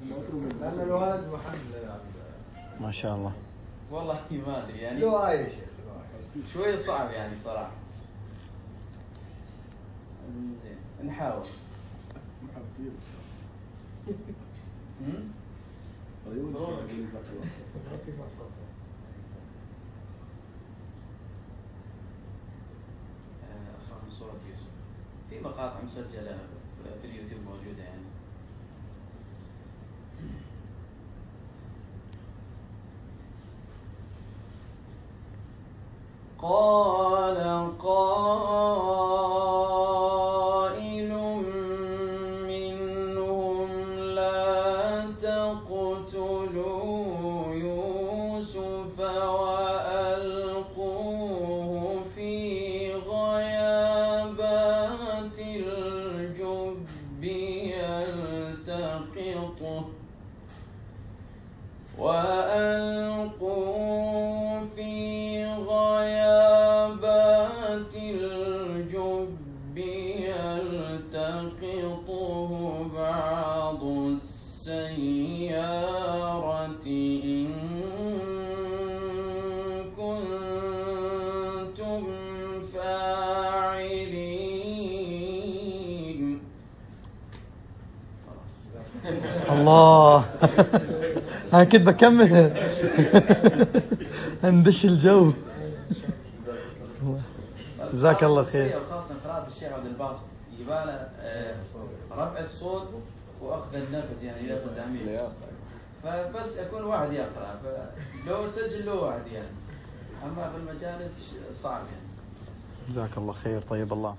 لأن الولد محل ما شاء الله. والله ما ادري يعني. له يا شيخ شوي صعب يعني صراحه. زين نحاول. محافظين. أخرج صورة يوسف. في مقاطع مسجلة في اليوتيوب موجودة يعني. قال قائل منهم لا تقتلوا يوسف وألقوه في غيابات الجب يلتقطه بعض السيارة إن كنتم فاعلين. الله. أنا كنت بكمل. هندش الجو. جزاك الله خير. خاصة قراءة الشيخ عبد الباسط يباله رفع الصوت واخذ النفس يعني نفس عميق. فبس يكون واحد يقرأ، فلو سجل له واحد يعني. أما في المجالس صعب يعني. جزاك الله خير. طيب الله